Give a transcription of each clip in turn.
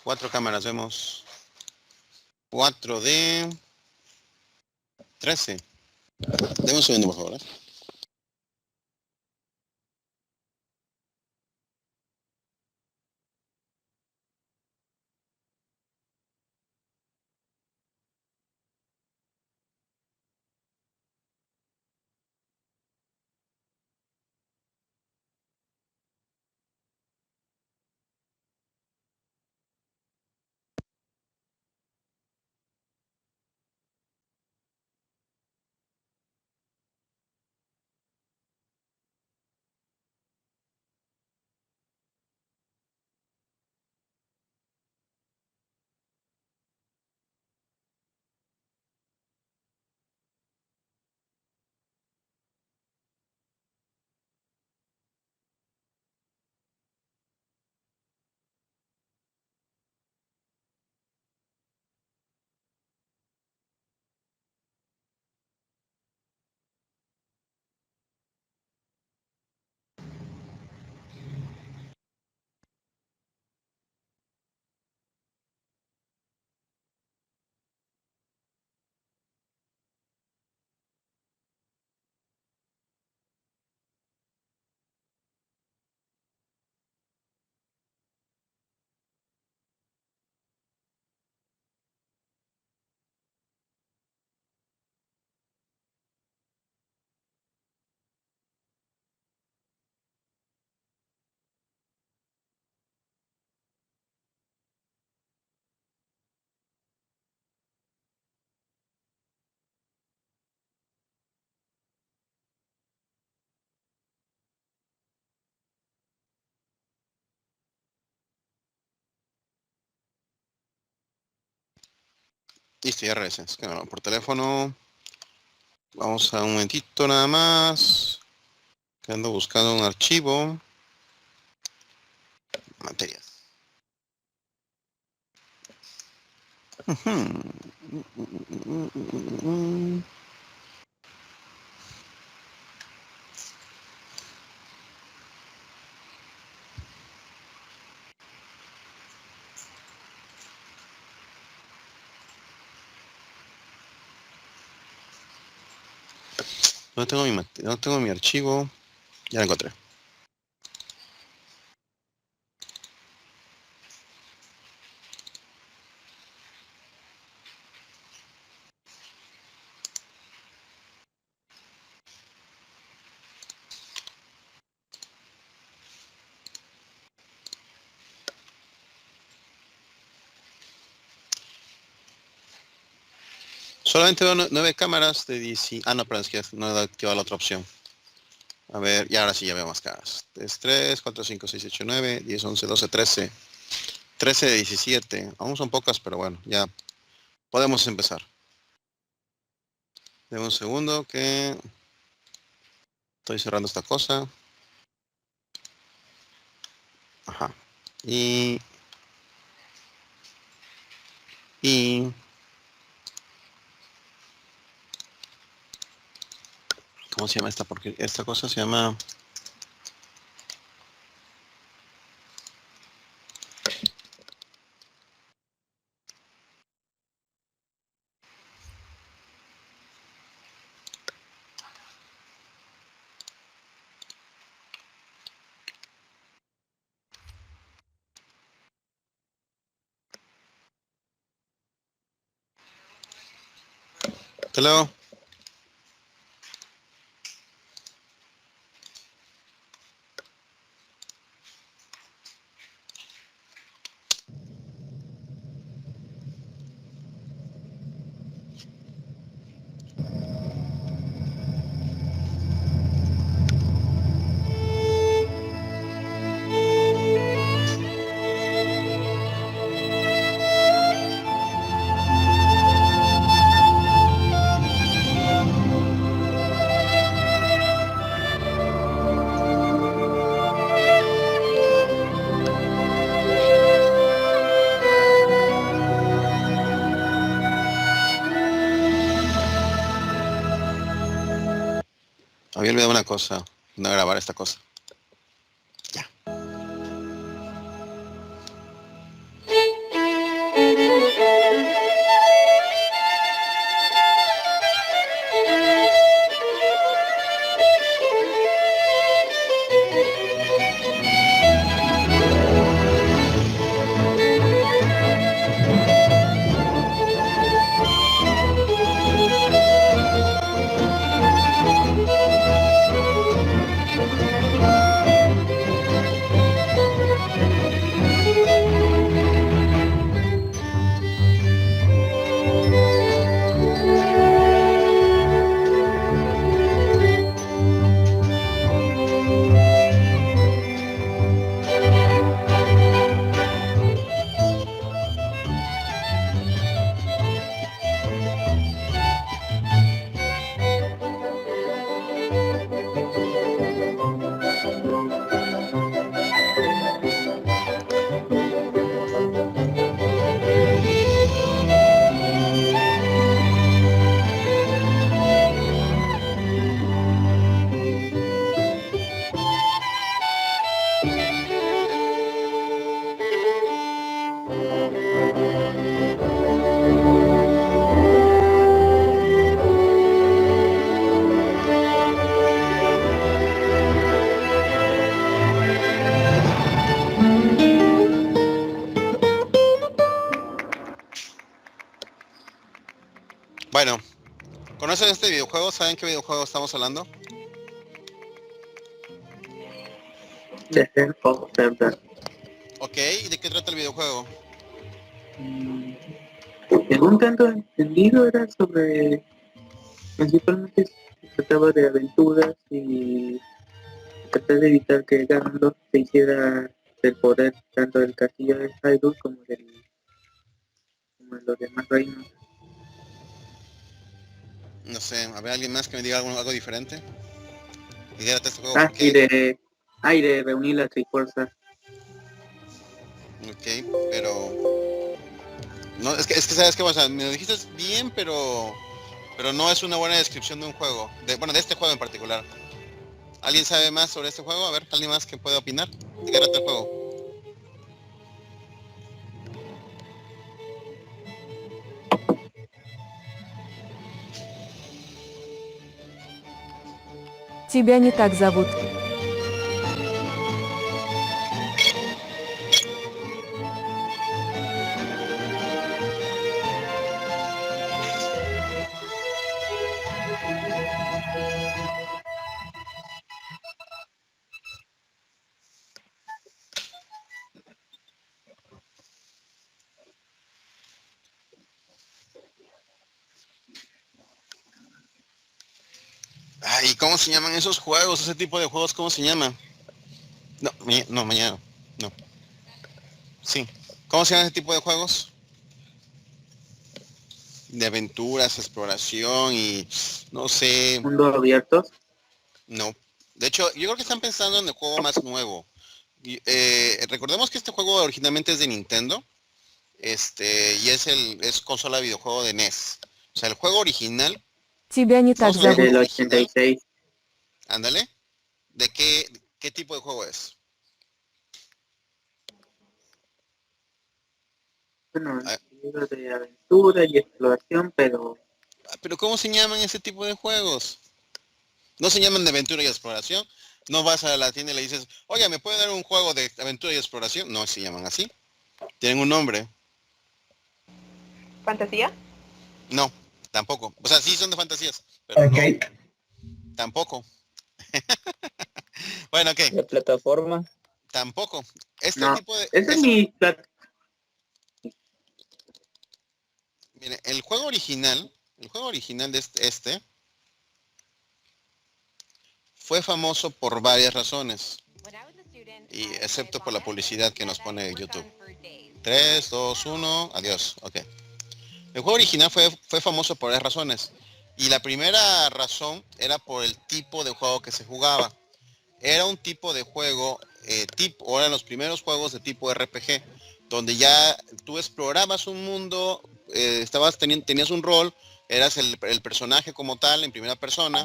4 cámaras vemos. 4 de 13. Deme un segundo, por favor. Listo, ya regresé. Es que no, por teléfono. Vamos a un momentito nada más. Que ando buscando un archivo. Materias. No tengo mi archivo. Ya lo encontré. Solamente veo 9 cámaras de 10. Ah, no, perdón, es que no he activado la otra opción. A ver, y ahora sí ya veo más cámaras. 3, 4, 5, 6, 8, 9, 10, 11, 12, 13. 13 de 17. Aún son pocas, pero bueno, ya podemos empezar. Deme un segundo que estoy cerrando esta cosa. Ajá. Y ¿cómo se llama esta? Porque esta cosa se llama... Hello. Había olvidado una cosa. No grabar esta cosa. Ya. ¿Conocen este videojuego? ¿Saben qué videojuego estamos hablando? De ser poco, ¿verdad? Ok, ¿y de qué trata el videojuego? Según tanto entendido, era sobre. Principalmente se trataba de aventuras y tratar de evitar que Ganondorf se hiciera del poder tanto del castillo de Hyrule como como de los demás reinos. No sé, a ver, alguien más que me diga algo diferente. ¿Y de este juego Ah, por qué? y de reunir la Trifuerza. Ok, pero... No, es que sabes que, o sea, me lo dijiste bien, pero no es una buena descripción de un juego. Bueno, de este juego en particular. ¿Alguien sabe más sobre este juego? A ver, ¿alguien más que pueda opinar? ¿De qué trata el juego? Тебя не так зовут. Ay, ¿cómo se llaman esos juegos? Ese tipo de juegos, ¿cómo se llama? No, no, mañana. No. Sí. ¿Cómo se llama ese tipo de juegos? De aventuras, exploración y... No sé. Mundo abiertos. No. De hecho, yo creo que están pensando en el juego más nuevo. Recordemos que este juego originalmente es de Nintendo. Y es consola de videojuego de NES. O sea, el juego original, Тебя не так estamos hablando del Desde зовут. el juego original, 86. ándale, ¿de qué tipo de juego es? Bueno, Ah, libros de aventura y exploración, pero pero ¿cómo se llaman ese tipo de juegos? No se llaman de aventura y exploración. No vas a la tienda y le dices, oye, ¿me puede dar un juego de aventura y exploración? No se llaman así. Tienen un nombre. ¿Fantasía? No, tampoco. O sea, sí son de fantasías, pero no, Arcade. tampoco. Bueno, ok, De plataforma. tampoco. Este no. tipo de... Ese es mi Mire, el juego original de fue famoso por varias razones, y excepto por la publicidad que nos pone YouTube. 3, 2, 1, adiós. Ok. El juego original fue famoso por varias razones. Y la primera razón era por el tipo de juego que se jugaba. Era un tipo de juego, o eran los primeros juegos de tipo RPG, donde ya tú explorabas un mundo, tenías un rol, eras el personaje como tal, en primera persona,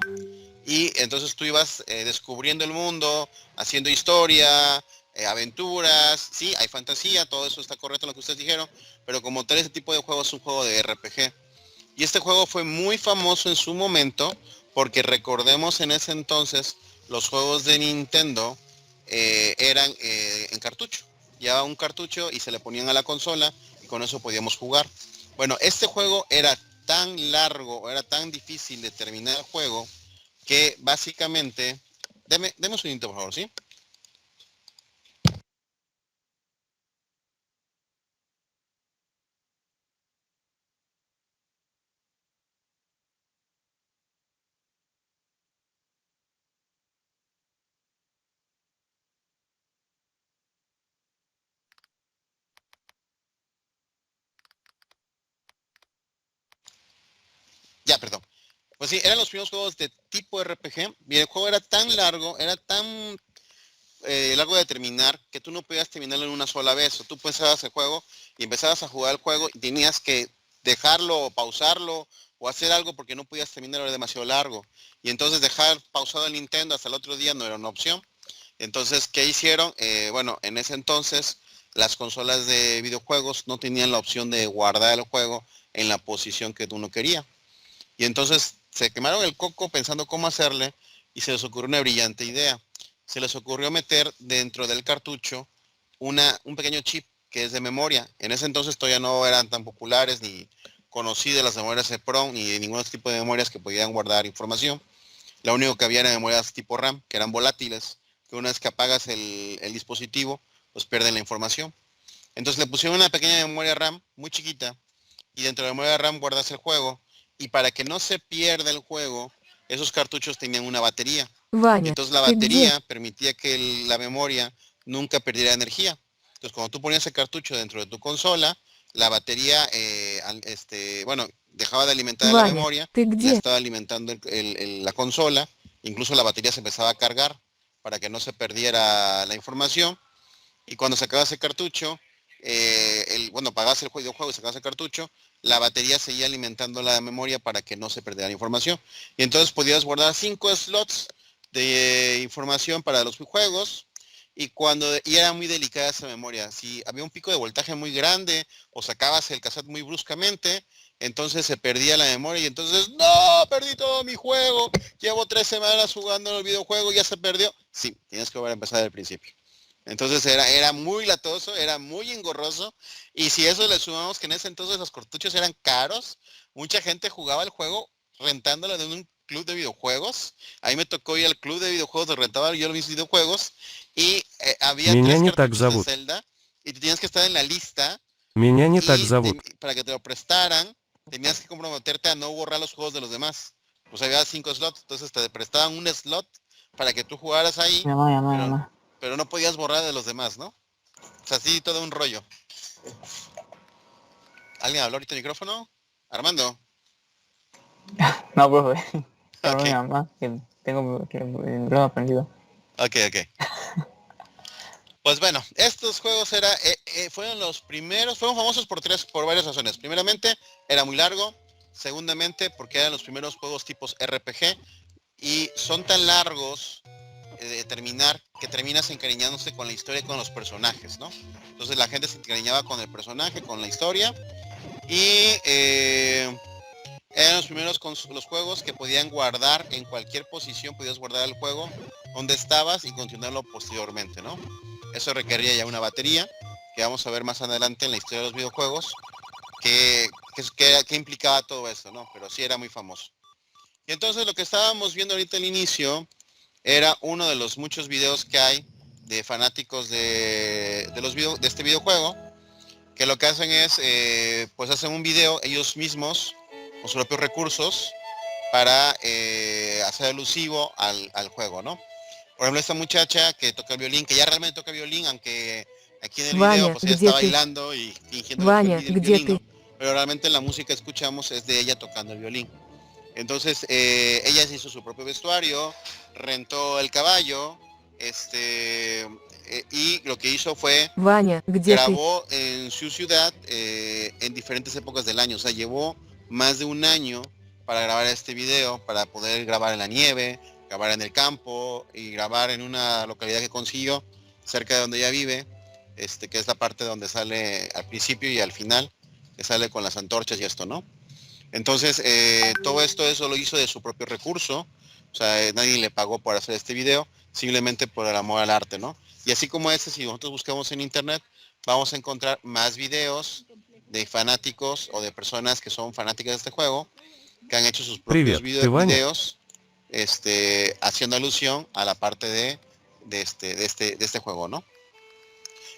y entonces tú ibas descubriendo el mundo, haciendo historia, aventuras, sí, hay fantasía, todo eso está correcto en lo que ustedes dijeron, pero como tal ese tipo de juego es un juego de RPG. Y este juego fue muy famoso en su momento porque recordemos en ese entonces los juegos de Nintendo eran en cartucho. Llevaba un cartucho y se le ponían a la consola y con eso podíamos jugar. Bueno, este juego era tan largo, era tan difícil de terminar el juego que básicamente... Deme un segundito, por favor, ¿sí? Ya, perdón. Pues sí, eran los primeros juegos de tipo RPG y el juego era tan largo, era tan largo de terminar que tú no podías terminarlo en una sola vez. O tú empezabas el juego y empezabas a jugar el juego y tenías que dejarlo o pausarlo o hacer algo porque no podías terminarlo, era demasiado largo. Y entonces dejar pausado el Nintendo hasta el otro día no era una opción. Entonces, ¿qué hicieron? Bueno, en ese entonces las consolas de videojuegos no tenían la opción de guardar el juego en la posición que uno quería. Y entonces se quemaron el coco pensando cómo hacerle y se les ocurrió una brillante idea. Se les ocurrió meter dentro del cartucho un pequeño chip que es de memoria. En ese entonces todavía no eran tan populares ni conocí de las memorias EEPROM ni de ningún otro tipo de memorias que podían guardar información. Lo único que había eran memorias tipo RAM, que eran volátiles, que una vez que apagas el dispositivo, pues pierden la información. Entonces le pusieron una pequeña memoria RAM, muy chiquita, y dentro de la memoria RAM guardas el juego, y para que no se pierda el juego, esos cartuchos tenían una batería. Y Ваня, entonces la ты где? batería permitía que la memoria nunca perdiera energía. Entonces cuando tú ponías el cartucho dentro de tu consola, la batería, bueno, dejaba de alimentar la Ваня, memoria ты y la где? estaba alimentando la consola. Incluso la batería se empezaba a cargar para que no se perdiera la información. Y cuando sacabas el cartucho, bueno, apagabas el videojuego y sacabas el cartucho, la batería seguía alimentando la memoria para que no se perdiera la información. Y entonces podías guardar 5 slots de información para los juegos. Y era muy delicada esa memoria. Si había un pico de voltaje muy grande o sacabas el cassette muy bruscamente, entonces se perdía la memoria y entonces, no, perdí todo mi juego. Llevo 3 semanas jugando el videojuego, ya se perdió. Sí, tienes que volver a empezar del principio. Entonces era muy latoso, era muy engorroso. Y si eso le sumamos que en ese entonces los cartuchos eran caros, mucha gente jugaba el juego rentándolo de un club de videojuegos. Ahí me tocó ir al club de videojuegos, donde rentaba yo mis videojuegos. Y había Меня 3 не так cartuchos de зовут. Zelda. Y tú tenías que estar en la lista. Меня не так Y зовут. para que te lo prestaran, tenías que comprometerte a no borrar los juegos de los demás. Pues había 5 slots, entonces te prestaban un slot para que tú jugaras ahí, pero, pero no podías borrar de los demás, ¿no? O sea, sí, todo un rollo. ¿Alguien habló ahorita el micrófono? Armando. No, profe. Tengo mi Ok, mamá que tengo que el micrófono prendido. ok. Pues bueno, estos juegos fueron los primeros, fueron famosos por varias razones. Primeramente, era muy largo. Segundamente, porque eran los primeros juegos tipos RPG. Y son tan largos de terminar que terminas encariñándose con la historia y con los personajes, ¿no? Entonces la gente se encariñaba con el personaje, con la historia. Y eran los primeros los juegos que podían guardar en cualquier posición, podías guardar el juego donde estabas y continuarlo posteriormente, ¿no? Eso requería ya una batería, que vamos a ver más adelante en la historia de los videojuegos, que implicaba todo eso, ¿no? Pero sí era muy famoso. Y entonces lo que estábamos viendo ahorita al inicio era uno de los muchos videos que hay de fanáticos de este videojuego, que lo que hacen es, pues hacen un video ellos mismos, con sus propios recursos, para hacer alusivo al juego, ¿no? Por ejemplo, esta muchacha que toca el violín, que ya realmente toca violín, aunque aquí en el video Ваня, pues ella está где ты? bailando y fingiendo Ваня, el где violín, ты? ¿no? Pero realmente la música que escuchamos es de ella tocando el violín. Entonces, ella se hizo su propio vestuario, rentó el caballo, y lo que hizo fue Ваня, где ты? grabó en su ciudad en diferentes épocas del año. O sea, llevó más de un año para grabar este video, para poder grabar en la nieve, grabar en el campo y grabar en una localidad que consiguió cerca de donde ella vive, que es la parte donde sale al principio y al final, que sale con las antorchas y esto, ¿no? Entonces, todo eso lo hizo de su propio recurso. O sea, nadie le pagó por hacer este video, simplemente por el amor al arte, ¿no? Y así como si nosotros buscamos en internet, vamos a encontrar más videos de fanáticos o de personas que son fanáticas de este juego, que han hecho sus propios Привет, ты Ваня? videos, haciendo alusión a la parte de este juego, ¿no?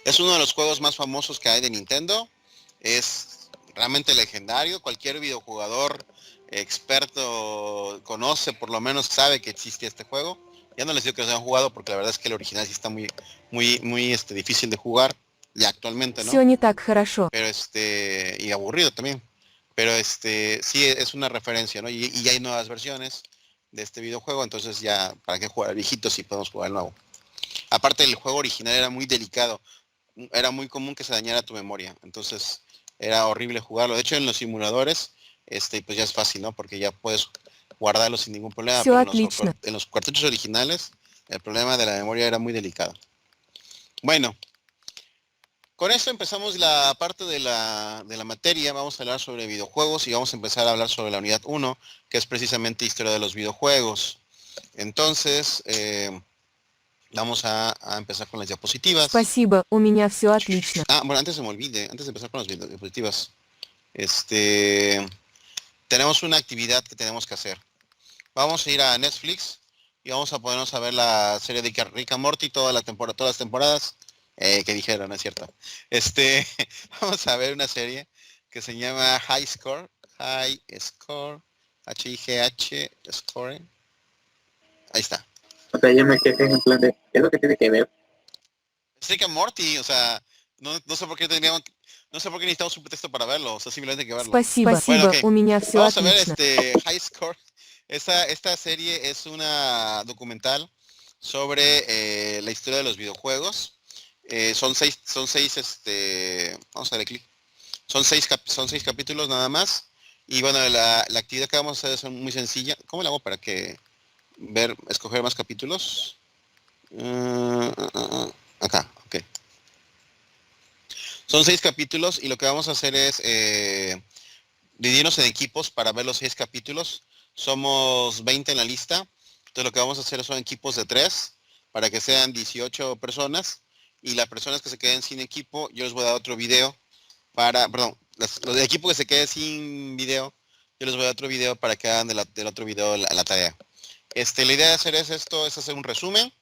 Es uno de los juegos más famosos que hay de Nintendo. Es realmente legendario. Cualquier videojugador experto conoce, por lo menos sabe que existe este juego. Ya no les digo que los hayan jugado porque la verdad es que el original sí está muy difícil de jugar ya actualmente, ¿no? Все не так хорошо. Pero y aburrido también. Pero sí es una referencia, ¿no? Y ya hay nuevas versiones de este videojuego, entonces ya para qué jugar al viejito si podemos jugar al nuevo. Aparte el juego original era muy delicado, era muy común que se dañara tu memoria, entonces era horrible jugarlo. De hecho en los simuladores, pues ya es fácil, ¿no? Porque ya puedes guardarlo sin ningún problema, Все pero отлично. en los cartuchos originales el problema de la memoria era muy delicado. Bueno, con esto empezamos la parte de la materia. Vamos a hablar sobre videojuegos y vamos a empezar a hablar sobre la unidad 1, que es precisamente historia de los videojuegos. Entonces, vamos a empezar con las diapositivas. Спасибо, у меня все отлично. Bueno, antes se me olvide, antes de empezar con las diapositivas, tenemos una actividad que tenemos que hacer. Vamos a ir a Netflix y vamos a ponernos a ver la serie de Rick and Morty, todas las temporadas que dijeron, ¿no es cierto? Vamos a ver una serie que se llama High Score, H-I-G-H, Score. Ahí está. O sea, yo me quedé en plan de, ¿qué es lo que tiene que ver? Es Rick and Morty, o sea, no sé por qué no sé por qué necesitamos un pretexto para verlo, o sea, simplemente hay que verlo. Спасибо, Bueno, ok. у меня все Vamos a ver отлично. High Score. Esta serie es una documental sobre la historia de los videojuegos. Son seis, vamos a darle clic. Son seis capítulos nada más. Y bueno, la actividad que vamos a hacer es muy sencilla. ¿Cómo la hago para escoger más capítulos? Acá, ok. Son 6 capítulos y lo que vamos a hacer es dividirnos en equipos para ver los 6 capítulos. Somos 20 en la lista. Entonces lo que vamos a hacer son equipos de 3 para que sean 18 personas. Y las personas que se queden sin equipo, yo les voy a dar otro video los de equipo que se queden sin video, yo les voy a dar otro video para que hagan del otro video la tarea. La idea de hacer es hacer un resumen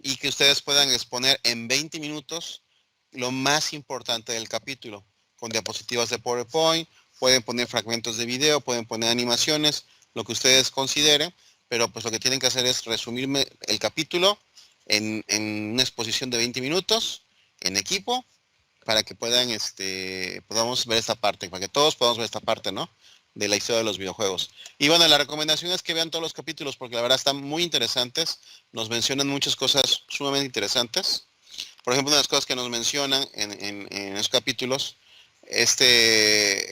y que ustedes puedan exponer en 20 minutos lo más importante del capítulo, con diapositivas de PowerPoint, pueden poner fragmentos de video, pueden poner animaciones, lo que ustedes consideren, pero pues lo que tienen que hacer es resumirme el capítulo en una exposición de 20 minutos en equipo para que podamos ver esta parte, para que todos podamos ver esta parte, ¿no? De la historia de los videojuegos. Y bueno, la recomendación es que vean todos los capítulos porque la verdad están muy interesantes, nos mencionan muchas cosas sumamente interesantes. Por ejemplo, una de las cosas que nos mencionan en esos capítulos, este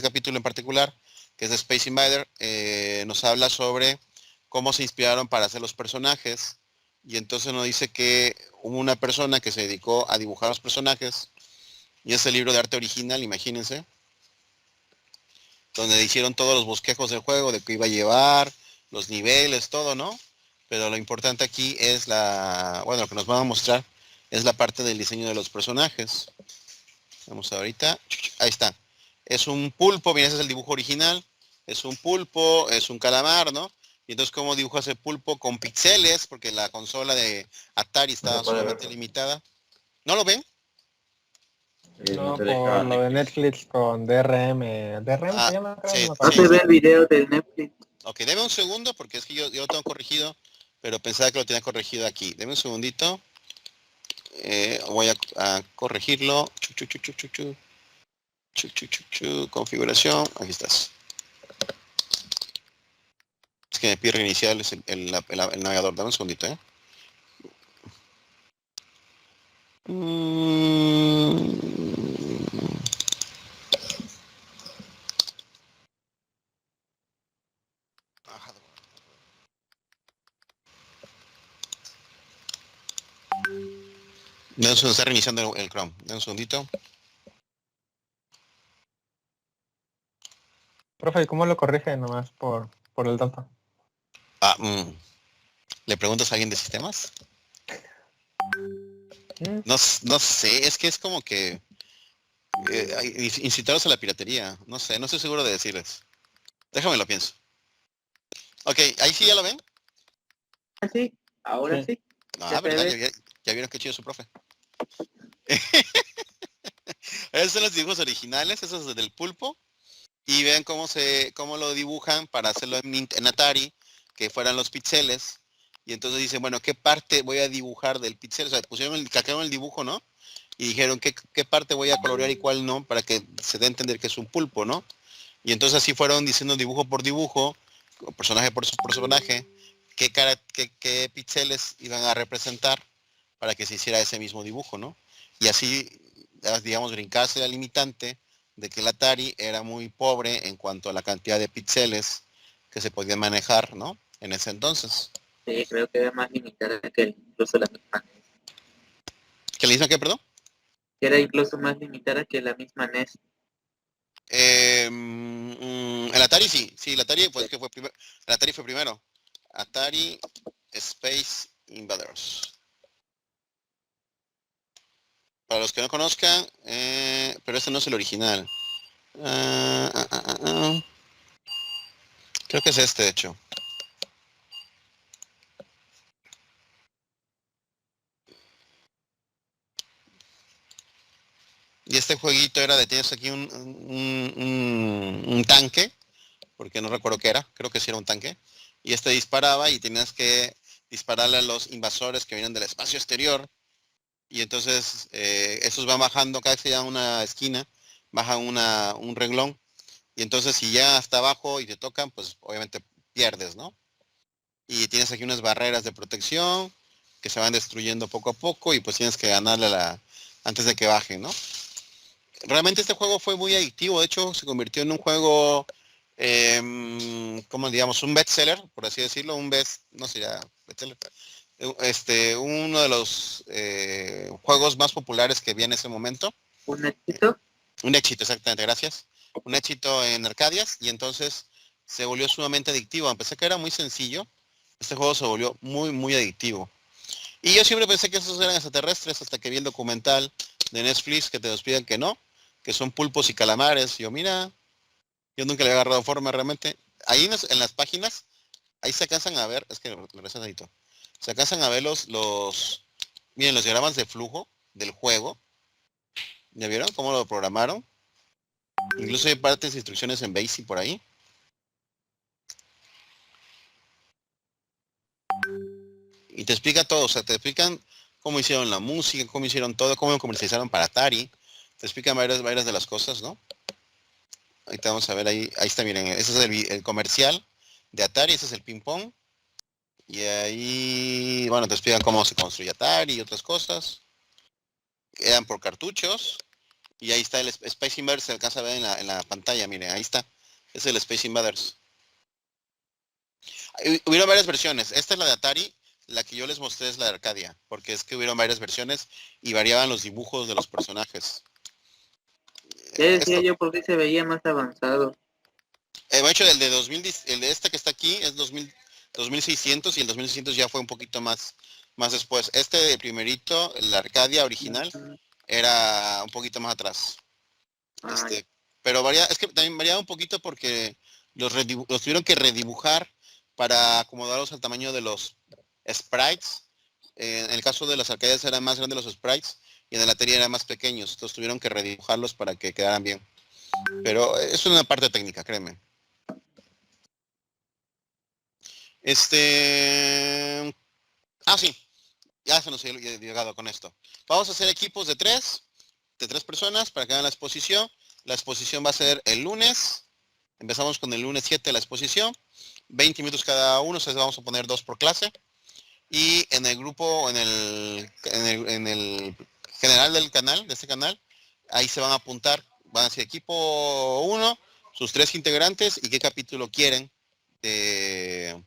capítulo en particular, que es de Space Invader, nos habla sobre cómo se inspiraron para hacer los personajes. Y entonces nos dice que hubo una persona que se dedicó a dibujar los personajes, y es el libro de arte original, imagínense, donde hicieron todos los bosquejos del juego, de qué iba a llevar, los niveles, todo, ¿no? Pero lo importante aquí es lo que nos van a mostrar es la parte del diseño de los personajes. Vamos ahorita, ahí está. Es un pulpo, mira, ese es el dibujo original. Es un pulpo, es un calamar, ¿no? Y entonces, ¿cómo dibujas el pulpo? Con píxeles, porque la consola de Atari estaba sumamente limitada. ¿No lo ven? No, por lo de Netflix con DRM. ¿DRM se Ah, llama? Creo, no sí, me No acuerdo. se sí. ve el video del Netflix. Ok, deme un segundo, porque es que yo lo tengo corregido, pero pensaba que lo tenía corregido aquí. Deme un segundito. Voy a corregirlo. Configuración. Aquí estás. Es que me pide reiniciar el navegador. Dame un segundito, ¿eh? Se está reiniciando el Chrome. Dame un segundito. Profe, ¿cómo lo corrige nomás por el dato? ¿Le preguntas a alguien de sistemas? ¿Mm? No sé, es que es como que incitarlos a la piratería. No sé, no estoy seguro de decirles. Déjame lo pienso. Ok, ahí sí ya lo ven. Ah, sí, ahora sí. Ah, ¿verdad? Ya vieron qué chido su profe. Esos son los dibujos originales, esos del pulpo. Y vean cómo lo dibujan para hacerlo en Atari, que fueran los píxeles. Y entonces dicen, bueno, ¿qué parte voy a dibujar del píxel? O sea, cacaron el dibujo, ¿no? Y dijeron, ¿qué parte voy a colorear y cuál no? Para que se dé a entender que es un pulpo, ¿no? Y entonces así fueron diciendo dibujo por dibujo, personaje por personaje, qué píxeles iban a representar para que se hiciera ese mismo dibujo, ¿no? Y así, digamos, brincarse la limitante de que el Atari era muy pobre en cuanto a la cantidad de píxeles que se podían manejar, ¿no? En ese entonces. Sí, creo que era más limitada que incluso la misma NES. ¿Qué le dicen qué, perdón? Que era incluso más limitada que la misma NES. El Atari sí, el Atari pues que fue primero. El Atari fue primero. Atari Space Invaders. Para los que no conozcan, pero este no es el original. Creo que es este, de hecho. Y este jueguito era de tienes aquí un tanque, porque no recuerdo qué era, creo que sí era un tanque. Y este disparaba y tenías que dispararle a los invasores que vienen del espacio exterior. Y entonces esos van bajando, cada vez que llegan a una esquina, bajan un renglón. Y entonces si ya hasta abajo y te tocan, pues obviamente pierdes, ¿no? Y tienes aquí unas barreras de protección que se van destruyendo poco a poco y pues tienes que ganarle antes de que bajen, ¿no? Realmente este juego fue muy adictivo, de hecho se convirtió en un juego, ¿cómo digamos? Un bestseller, por así decirlo, no sé ya, bestseller. Uno de los juegos más populares que había en ese momento. ¿Un éxito? Un éxito, exactamente, gracias. Un éxito en Arcadias y entonces se volvió sumamente adictivo. A pesar que era muy sencillo, este juego se volvió muy, muy adictivo. Y yo siempre pensé que esos eran extraterrestres hasta que vi el documental de Netflix que te despiden que son pulpos y calamares. Y yo, mira, yo nunca le había agarrado forma realmente. Ahí en las páginas, ahí se alcanzan a ver, es que lo necesito, se alcanzan a ver miren, los diagramas de flujo del juego. ¿Ya vieron cómo lo programaron? Incluso hay partes de instrucciones en BASIC por ahí. Y te explica todo, o sea, te explican cómo hicieron la música, cómo hicieron todo, cómo lo comercializaron para Atari. Te explican varias de las cosas, ¿no? Ahorita vamos a ver ahí está, miren, ese es el comercial de Atari, ese es el ping pong. Y ahí, bueno, te explican cómo se construye Atari y otras cosas. Eran por cartuchos. Y ahí está el Space Invaders, se alcanza a ver en la pantalla, miren, ahí está. Es el Space Invaders. Hubieron varias versiones. Esta es la de Atari, la que yo les mostré es la de Arcadia, porque es que hubieron varias versiones y variaban los dibujos de los personajes. Ya decía Esto, yo por qué se veía más avanzado. de hecho, el de 2000, el de este que está aquí es 2600 y el 2600 ya fue un poquito más después. Este de primerito, la Arcadia original, Ujú. era un poquito más atrás. Ay, Pero es que también variaba un poquito porque los tuvieron que redibujar para acomodarlos al tamaño de los sprites. En el caso de las arcades eran más grandes los sprites y en la latería eran más pequeños. Entonces tuvieron que redibujarlos para que quedaran bien. Pero es una parte técnica, créeme. Sí, ya se nos ha llegado con esto. Vamos a hacer equipos de tres personas para que hagan la exposición. La exposición va a ser el lunes. Empezamos con el lunes 7 la exposición. 20 minutos cada uno, o sea, vamos a poner 2 por clase. Y en el grupo, en el general del canal, de este canal, ahí se van a apuntar, van a ser equipo 1, sus 3 integrantes y qué capítulo quieren de...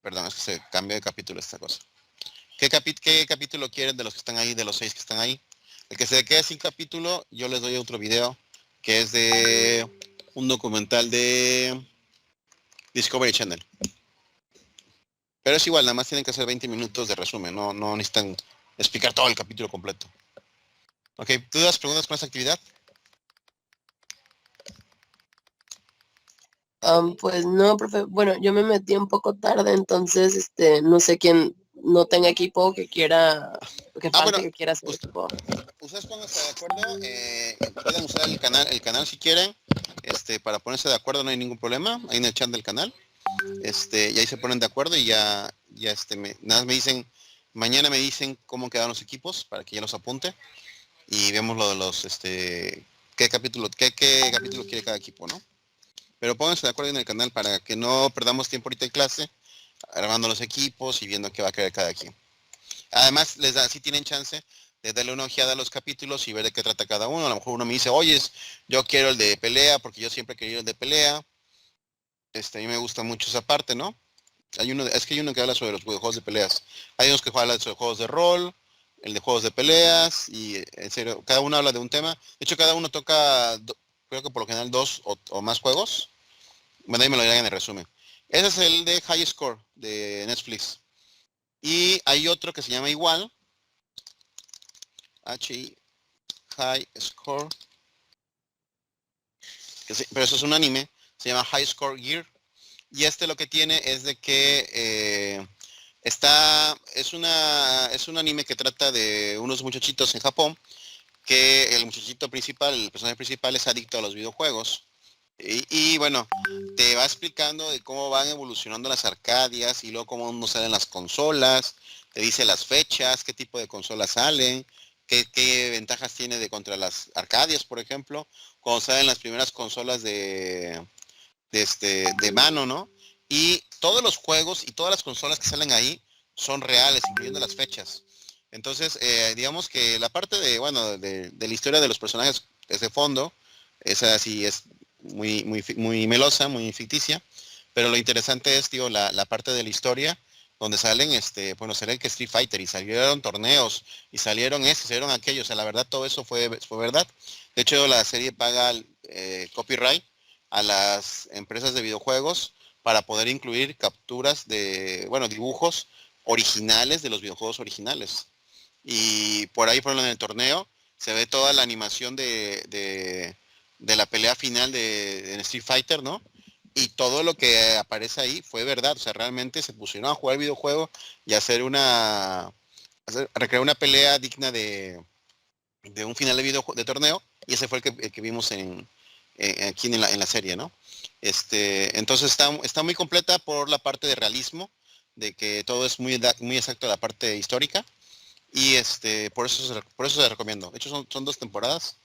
Perdón, es que se cambió de capítulo esta cosa. ¿Qué capítulo quieren de los que están ahí, de los 6 que están ahí? El que se quede sin capítulo, yo les doy otro video que es de un documental de Discovery Channel. Pero es igual, nada más tienen que hacer 20 minutos de resumen, no necesitan explicar todo el capítulo completo. Ok, ¿dudas, preguntas con esta actividad? Pues no, profe. Bueno, yo me metí un poco tarde, entonces, no sé quién no tenga equipo que quiera, que Bueno, falte que quiera hacer equipo. ustedes pónganse de acuerdo, pueden usar el canal si quieren, para ponerse de acuerdo no hay ningún problema, ahí en el chat del canal, y ahí se ponen de acuerdo y ya nada más me dicen, mañana me dicen cómo quedaron los equipos para que ya los apunte y vemos lo de los, qué capítulo quiere cada equipo, ¿no? Pero pónganse de acuerdo en el canal para que no perdamos tiempo ahorita en clase, armando los equipos y viendo qué va a querer cada quien. Además, si tienen chance de darle una ojeada a los capítulos y ver de qué trata cada uno. A lo mejor uno me dice, oye, yo quiero el de pelea porque yo siempre he querido el de pelea. A mí me gusta mucho esa parte, ¿no? Es que hay uno que habla sobre los juegos de peleas. Hay unos que hablan sobre juegos de rol, el de juegos de peleas, y en serio, cada uno habla de un tema. De hecho, cada uno toca, creo que por lo general 2 o más juegos. Bueno, ahí me lo dirán en el resumen. Ese es el de High Score de Netflix. Y hay otro que se llama igual, HI High Score. pero eso es un anime, se llama High Score Gear. Y lo que tiene es de que es un anime que trata de unos muchachitos en Japón, que el muchachito principal, el personaje principal es adicto a los videojuegos. Y bueno, te va explicando de cómo van evolucionando las arcadias y luego cómo nos salen las consolas, te dice las fechas, qué tipo de consolas salen, qué ventajas tiene de contra las arcadias, por ejemplo, cuando salen las primeras consolas de mano, ¿no? Y todos los juegos y todas las consolas que salen ahí son reales, incluyendo las fechas. Entonces, digamos que la parte de la historia de los personajes es de fondo, esa sí es muy melosa, muy ficticia, pero lo interesante es, digo, la parte de la historia donde salen, salen que Street Fighter y salieron torneos y salieron salieron aquellos, o sea, la verdad todo eso fue verdad. De hecho, la serie paga copyright a las empresas de videojuegos para poder incluir capturas dibujos originales de los videojuegos originales. Y por ahí, por ejemplo, en el torneo, se ve toda la animación de la pelea final de Street Fighter, ¿no? Y todo lo que aparece ahí fue verdad, o sea, realmente se pusieron a jugar el videojuego y recrear una pelea digna de un final de torneo, y ese fue el que vimos aquí en la serie, ¿no? Entonces está muy completa por la parte de realismo, de que todo es muy exacto la parte histórica, y por eso se recomiendo. De hecho, son 2 temporadas.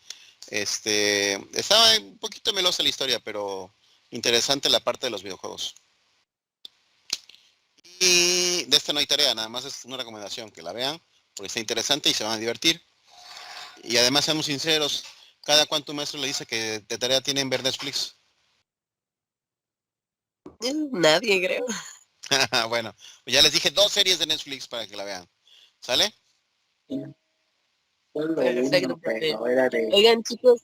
Estaba un poquito melosa la historia, pero interesante la parte de los videojuegos. Y de no hay tarea, nada más es una recomendación, que la vean, porque está interesante y se van a divertir. Y además, seamos sinceros, ¿cada cuánto un maestro le dice que de tarea tienen ver Netflix? Nadie, creo. Bueno, pues ya les dije 2 series de Netflix para que la vean. ¿Sale? Perfecto, profe. Oigan, chicos,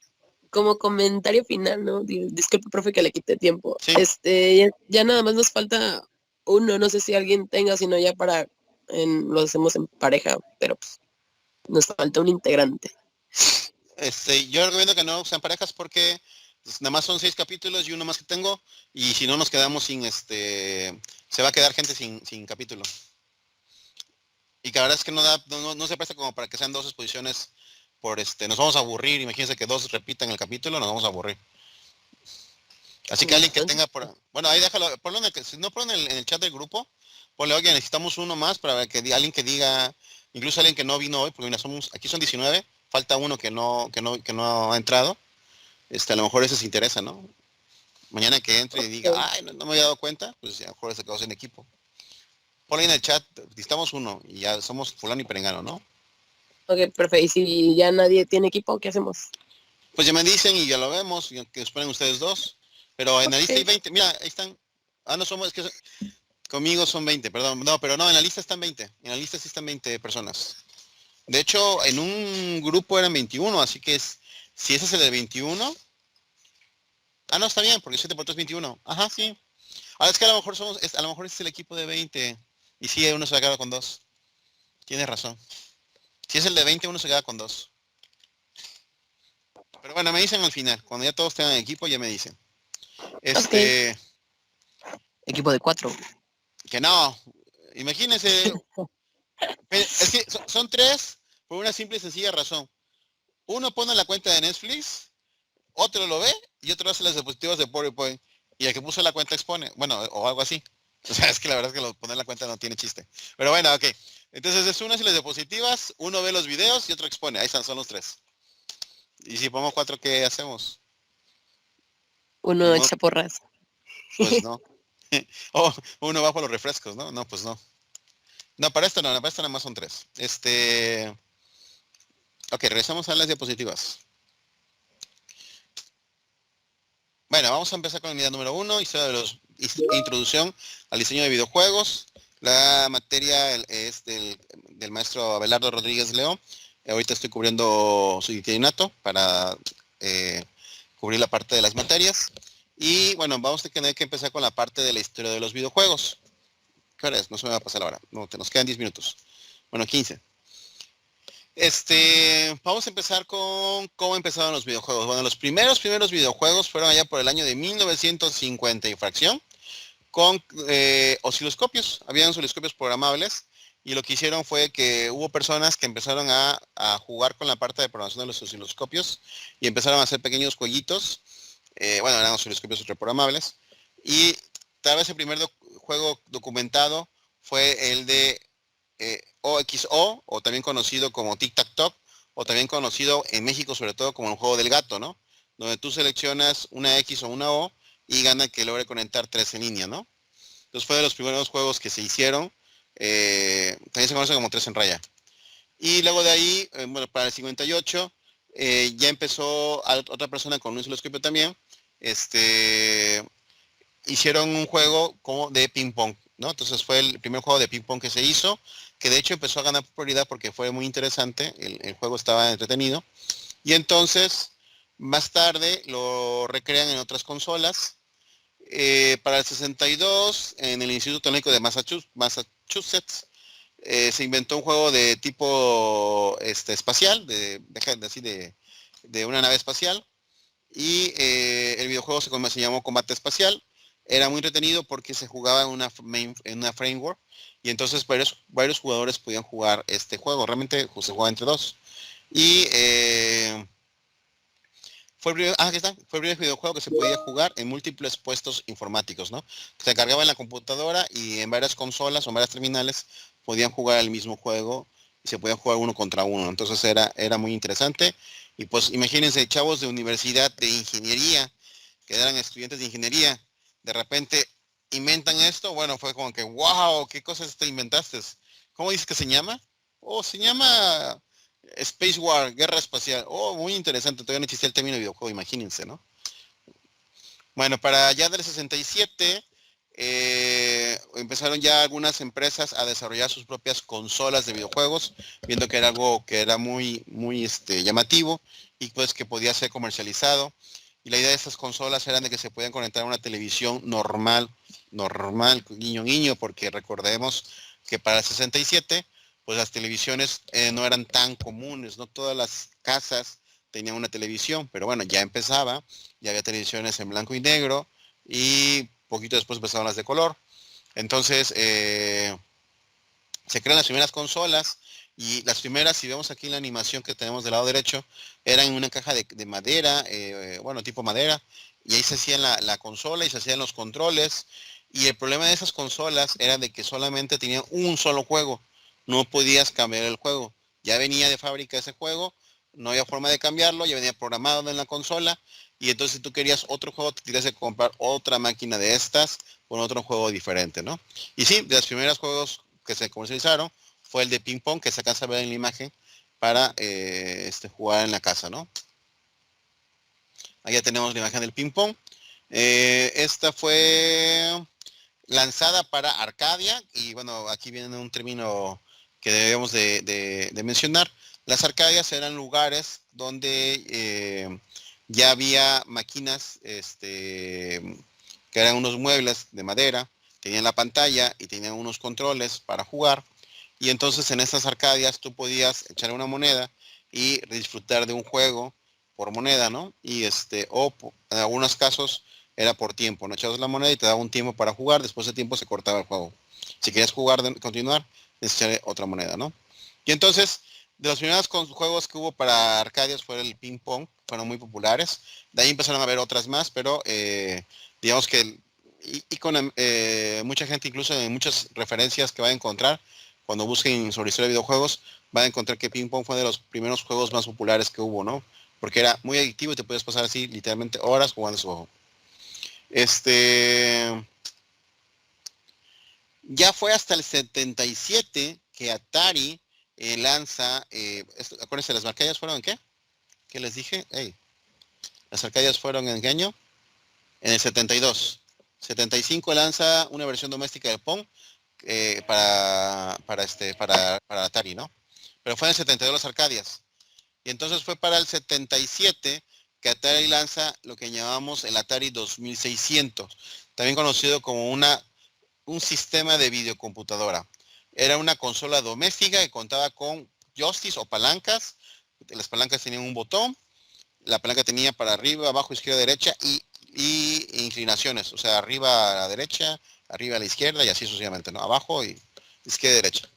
como comentario final, ¿no? Disculpe, profe, que le quité tiempo. Sí. Ya nada más nos falta uno, no sé si alguien tenga, sino ya lo hacemos en pareja, pero pues nos falta un integrante. Yo recomiendo que no sean parejas porque pues, nada más son 6 capítulos y uno más que tengo, y si no nos quedamos se va a quedar gente sin capítulo. Y que la verdad es que no se presta como para que sean 2 exposiciones nos vamos a aburrir. Imagínense que 2 repitan el capítulo, nos vamos a aburrir. Así que alguien que tenga bueno, ahí déjalo, si no ponlo en el chat del grupo, ponle, oye, necesitamos uno más para que alguien que diga, incluso alguien que no vino hoy, porque mira, aquí son 19, falta uno que no ha entrado. A lo mejor ese se interesa, ¿no? Mañana que entre y diga, ay, no me había dado cuenta, pues a lo mejor se quedó sin equipo. Ponle en el chat, necesitamos uno, y ya somos fulano y perengano, ¿no? Ok, perfecto. ¿Y si ya nadie tiene equipo, qué hacemos? Pues ya me dicen y ya lo vemos, y que os ponen ustedes 2. Pero en la lista hay 20, mira, ahí están. No somos, es que conmigo son 20, perdón. No, pero no, en la lista están 20. En la lista sí están 20 personas. De hecho, en un grupo eran 21, así que si ese es el de 21. No, está bien, porque 7 por 3 es 21. Ajá, sí. Ahora es que a lo mejor a lo mejor es el equipo de 20. Y sí, uno se queda con 2. Tienes razón. Si es el de 20, uno se queda con 2. Pero bueno, me dicen al final. Cuando ya todos tengan equipo, ya me dicen. Okay. Equipo de 4. Que no. Imagínense. Es que son 3 por una simple y sencilla razón. Uno pone la cuenta de Netflix, otro lo ve y otro hace las diapositivas de PowerPoint. Y el que puso la cuenta expone. Bueno, o algo así. O sea, es que la verdad es que poner la cuenta no tiene chiste. Pero bueno, ok. Entonces es uno hace las diapositivas, uno ve los videos y otro expone. Ahí están, son los 3. Y si pongo 4, ¿qué hacemos? Uno echa porras. Pues no. Uno va por los refrescos, ¿no? No, pues no. No, para esto nada más son 3. Ok, regresamos a las diapositivas. Bueno, vamos a empezar con la unidad número 1, introducción al diseño de videojuegos. La materia es del maestro Abelardo Rodríguez León. Ahorita estoy cubriendo su interinato para cubrir la parte de las materias. Y bueno, vamos a tener que empezar con la parte de la historia de los videojuegos. ¿Qué hora es? No se me va a pasar la hora. No, nos quedan 10 minutos. Bueno, 15. Vamos a empezar con cómo empezaron los videojuegos. Bueno, los primeros videojuegos fueron allá por el año de 1950 y fracción, con osciloscopios. Habían osciloscopios programables, y lo que hicieron fue que hubo personas que empezaron a jugar con la parte de programación de los osciloscopios y empezaron a hacer pequeños jueguitos. Bueno, eran osciloscopios reprogramables. Y tal vez el primer juego documentado fue el de OXO, o también conocido como Tic Tac Toc, o también conocido en México sobre todo como el juego del gato, ¿no? Donde tú seleccionas una X o una O y gana que logre conectar 3 en línea, ¿no? Entonces fue de los primeros juegos que se hicieron. También se conoce como 3 en raya. Y luego de ahí, bueno, para el 58, ya empezó otra persona con un osciloscopio también. Hicieron un juego como de ping pong, ¿no? Entonces fue el primer juego de ping pong que se hizo, que de hecho empezó a ganar popularidad porque fue muy interesante, el juego estaba entretenido. Y entonces, más tarde, lo recrean en otras consolas. Para el 62, en el Instituto Tecnológico de Massachusetts, se inventó un juego de tipo espacial, de una nave espacial, y el videojuego se llamó Combate Espacial. Era muy entretenido porque se jugaba en una framework, y entonces varios jugadores podían jugar este juego. Realmente se jugaba entre dos. Y fue el primer videojuego que se podía jugar en múltiples puestos informáticos, ¿no? Se cargaba en la computadora y en varias consolas o en varias terminales podían jugar el mismo juego y se podía jugar uno contra uno. Entonces era muy interesante. Y pues imagínense, chavos de universidad de ingeniería, que eran estudiantes de ingeniería, de repente inventan esto. Bueno, fue como que, wow, ¿qué cosas te inventaste? ¿Cómo dices que se llama? Oh, se llama Space War, guerra espacial. Oh, muy interesante. Todavía no existía el término videojuego, imagínense, ¿no? Bueno, para allá del 67, empezaron ya algunas empresas a desarrollar sus propias consolas de videojuegos, viendo que era algo que era muy llamativo y pues que podía ser comercializado. Y la idea de estas consolas era de que se podían conectar a una televisión normal, guiño guiño, porque recordemos que para el 67, pues las televisiones no eran tan comunes, no todas las casas tenían una televisión, pero bueno, ya empezaba, ya había televisiones en blanco y negro, y poquito después empezaron las de color. Entonces, se crean las primeras consolas, y las primeras, si vemos aquí la animación que tenemos del lado derecho, eran en una caja de madera, bueno, tipo madera, y ahí se hacía la consola y se hacían los controles. Y el problema de esas consolas era de que solamente tenían un solo juego, no podías cambiar el juego. Ya venía de fábrica ese juego, no había forma de cambiarlo, ya venía programado en la consola, y entonces si tú querías otro juego, te tenías que comprar otra máquina de estas con otro juego diferente, ¿no? Y sí, de los primeros juegos que se comercializaron fue el de ping pong, que se alcanza a ver en la imagen, para jugar en la casa, ¿no? Ahí ya tenemos la imagen del ping pong. Esta fue lanzada para Arcadia, y bueno, aquí viene un término que debemos de mencionar. Las Arcadias eran lugares donde ya había máquinas que eran unos muebles de madera, tenían la pantalla y tenían unos controles para jugar. Y entonces en estas Arcadias tú podías echar una moneda y disfrutar de un juego por moneda, ¿no? Y o en algunos casos era por tiempo, ¿no? Echabas la moneda y te daba un tiempo para jugar, después de tiempo se cortaba el juego. Si querías continuar, necesitabas otra moneda, ¿no? Y entonces, de los primeros juegos que hubo para Arcadias fue el ping pong, fueron muy populares. De ahí empezaron a haber otras más, pero digamos que con mucha gente, incluso en muchas referencias que va a encontrar, cuando busquen sobre historia de videojuegos, van a encontrar que ping pong fue de los primeros juegos más populares que hubo, ¿no? Porque era muy adictivo y te puedes pasar así literalmente horas jugando ese juego. Ya fue hasta el 77 que Atari lanza, acuérdense, las Arcadias fueron ¿en qué? ¿Qué les dije? Hey, las Arcadias fueron ¿en qué año? En el 72. 75 lanza una versión doméstica del Pong para Atari, ¿no? Pero fue en el 72 las Arcadias. Y entonces fue para el 77 que Atari lanza lo que llamamos el Atari 2600, también conocido como un sistema de videocomputadora. Era una consola doméstica que contaba con joysticks o palancas. Las palancas tenían un botón, la palanca tenía para arriba, abajo, izquierda, derecha y inclinaciones, o sea, arriba a la derecha, arriba a la izquierda y así sucesivamente, ¿no? Abajo y izquierda y derecha.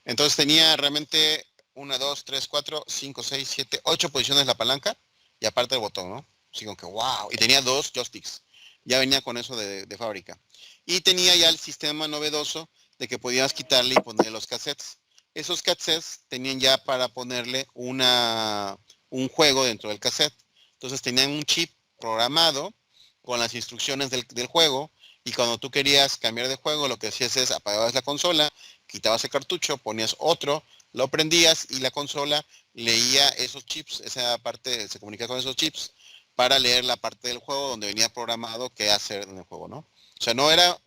Entonces tenía realmente 1, 2, 3, 4, 5, 6, 7, 8 posiciones la palanca y aparte el botón, ¿no? Así como que wow. Y tenía 2 joysticks. Ya venía con eso de fábrica. Y tenía ya el sistema novedoso de que podías quitarle y ponerle los cassettes. Esos cassettes tenían ya para ponerle un juego dentro del cassette. Entonces tenían un chip programado con las instrucciones del juego y cuando tú querías cambiar de juego lo que hacías es apagabas la consola, quitabas el cartucho, ponías otro, lo prendías y la consola leía esos chips, esa parte se comunica con esos chips para leer la parte del juego donde venía programado qué hacer en el juego, ¿no? O sea, no era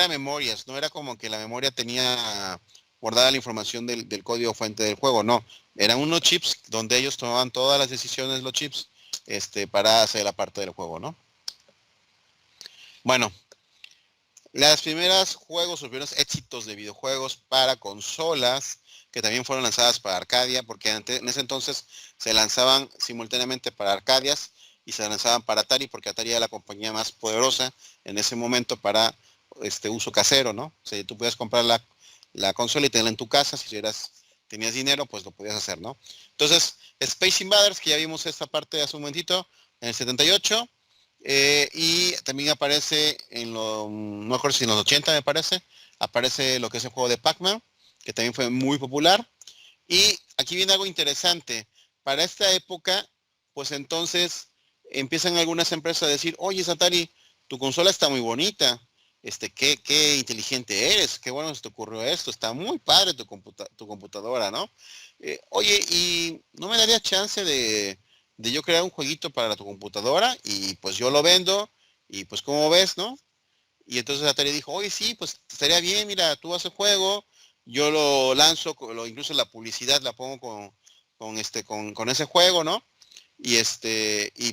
memorias, no era como que la memoria tenía guardada la información del código fuente del juego, no. Eran unos chips donde ellos tomaban todas las decisiones, los chips, para hacer la parte del juego, ¿no? Bueno, los primeros éxitos de videojuegos para consolas, que también fueron lanzadas para Arcadia, porque en ese entonces se lanzaban simultáneamente para Arcadias y se lanzaban para Atari, porque Atari era la compañía más poderosa en ese momento para uso casero, ¿no? O sea, tú podías comprar la consola y tenerla en tu casa, si tenías dinero, pues lo podías hacer, ¿no? Entonces, Space Invaders, que ya vimos esta parte hace un momentito, en el 78, y también aparece no me acuerdo si en los 80 me parece, aparece lo que es el juego de Pac-Man, que también fue muy popular. Y aquí viene algo interesante. Para esta época, pues entonces empiezan algunas empresas a decir, oye Atari, tu consola está muy bonita, qué inteligente eres, qué bueno se te ocurrió esto, está muy padre tu computadora, ¿no? Oye, ¿y no me darías chance de yo crear un jueguito para tu computadora? Y pues yo lo vendo, y pues como ves, ¿no? Y entonces Atari dijo, oye, sí, pues estaría bien, mira, tú haces juego, yo lo lanzo, incluso la publicidad la pongo con ese juego, ¿no? Y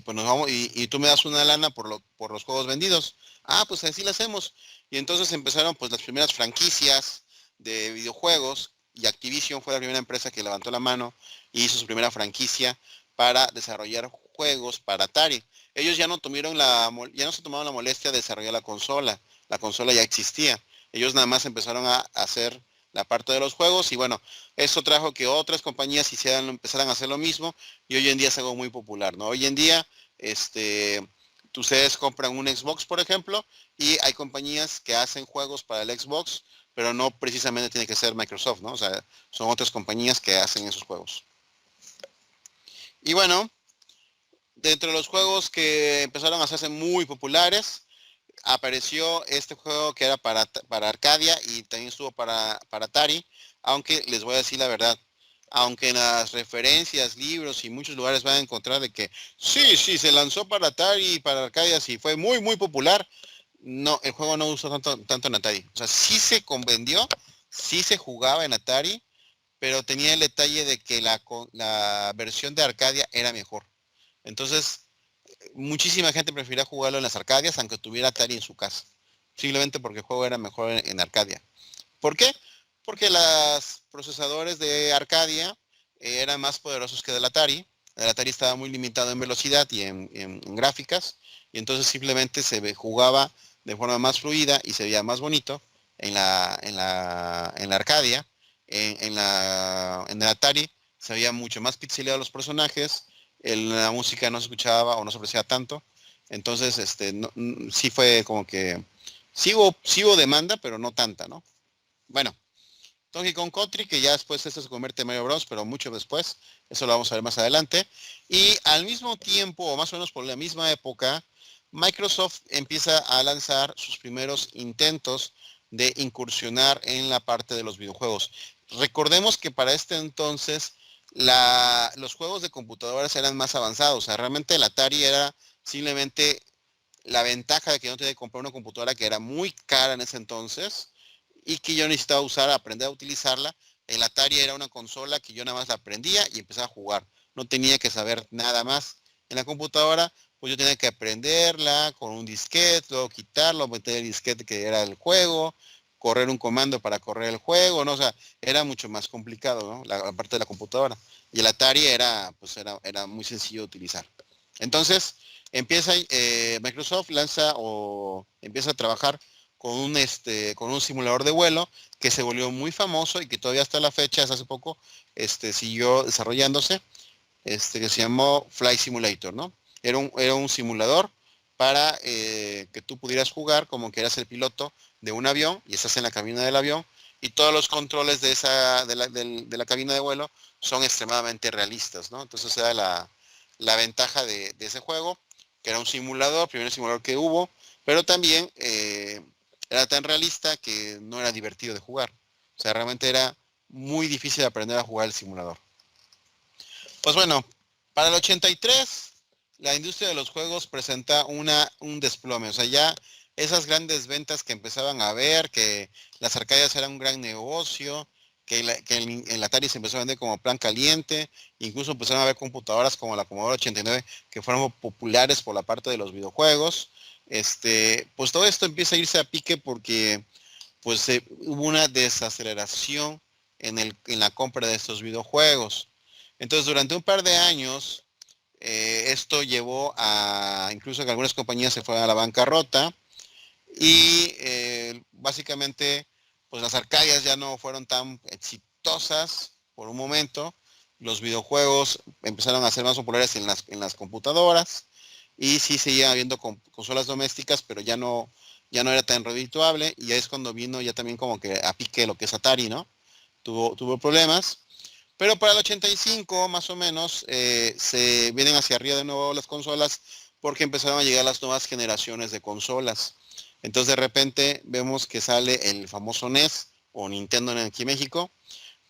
pues nos vamos, y tú me das una lana por los juegos vendidos. Ah, pues así lo hacemos. Y entonces empezaron pues las primeras franquicias de videojuegos, y Activision fue la primera empresa que levantó la mano y hizo su primera franquicia para desarrollar juegos para Atari. Ellos ya no se tomaron la molestia de desarrollar la consola ya existía. Ellos nada más empezaron a hacer la parte de los juegos y bueno, eso trajo que otras compañías empezaran a hacer lo mismo y hoy en día es algo muy popular, ¿no? Hoy en día, ustedes compran un Xbox, por ejemplo, y hay compañías que hacen juegos para el Xbox, pero no precisamente tiene que ser Microsoft, ¿no? O sea, son otras compañías que hacen esos juegos. Y bueno, dentro de los juegos que empezaron a hacerse muy populares, apareció este juego que era para Arcadia y también estuvo para Atari, aunque les voy a decir la verdad, aunque en las referencias, libros y muchos lugares van a encontrar de que sí, se lanzó para Atari y para Arcadia, sí fue muy, muy popular, no, el juego no usó tanto en Atari. O sea, sí se convendió, sí se jugaba en Atari, pero tenía el detalle de que la versión de Arcadia era mejor. Entonces, muchísima gente prefería jugarlo en las Arcadias aunque tuviera Atari en su casa, simplemente porque el juego era mejor en Arcadia. ¿Por qué? Porque los procesadores de Arcadia eran más poderosos que del Atari. El Atari estaba muy limitado en velocidad y en gráficas, y entonces simplemente se jugaba de forma más fluida y se veía más bonito en la Arcadia. En el Atari se veía mucho más pixeleado los personajes, la música no se escuchaba o no se apreciaba tanto. Entonces, sí fue como que sí hubo demanda, pero no tanta, ¿no? Bueno, Donkey Kong Country, que ya después esto se convierte en Mario Bros, pero mucho después, eso lo vamos a ver más adelante. Y al mismo tiempo, o más o menos por la misma época, Microsoft empieza a lanzar sus primeros intentos de incursionar en la parte de los videojuegos. Recordemos que para este entonces los juegos de computadoras eran más avanzados. O sea, realmente el Atari era simplemente la ventaja de que no tenía que comprar una computadora que era muy cara en ese entonces y que yo necesitaba aprender a utilizarla. El Atari era una consola que yo nada más la aprendía y empezaba a jugar. No tenía que saber nada más. En la computadora, pues yo tenía que aprenderla con un disquete, luego quitarlo, meter el disquete que era el juego, correr un comando para correr el juego, ¿no? O sea, era mucho más complicado, ¿no? La parte de la computadora. Y el Atari era muy sencillo de utilizar. Entonces, Microsoft lanza o empieza a trabajar con un simulador de vuelo que se volvió muy famoso y que todavía hasta la fecha, hace poco, siguió desarrollándose, que se llamó Flight Simulator, ¿no? Era un simulador para que tú pudieras jugar como que eras el piloto de un avión y estás en la cabina del avión y todos los controles de la cabina de vuelo son extremadamente realistas, ¿no? Entonces era la ventaja de ese juego, que era un simulador, primer simulador que hubo, pero también era tan realista que no era divertido de jugar. O sea, realmente era muy difícil aprender a jugar el simulador. Pues bueno, para el 83, la industria de los juegos presenta un desplome. O sea, ya esas grandes ventas que empezaban a ver, que las arcadias eran un gran negocio, que el Atari se empezó a vender como plan caliente, incluso empezaron a ver computadoras como la Commodore 89 que fueron populares por la parte de los videojuegos. Pues todo esto empieza a irse a pique porque pues hubo una desaceleración en la compra de estos videojuegos. Entonces, durante un par de años, esto llevó a incluso que algunas compañías se fueran a la bancarrota y básicamente pues las arcadias ya no fueron tan exitosas por un momento. Los videojuegos empezaron a ser más populares en las computadoras y sí seguía habiendo consolas domésticas, pero ya no era tan redituable, y ya es cuando vino ya también como que a pique lo que es Atari, ¿no? Tuvo problemas. Pero para el 85, más o menos, se vienen hacia arriba de nuevo las consolas porque empezaron a llegar las nuevas generaciones de consolas. Entonces, de repente, vemos que sale el famoso NES o Nintendo aquí en México,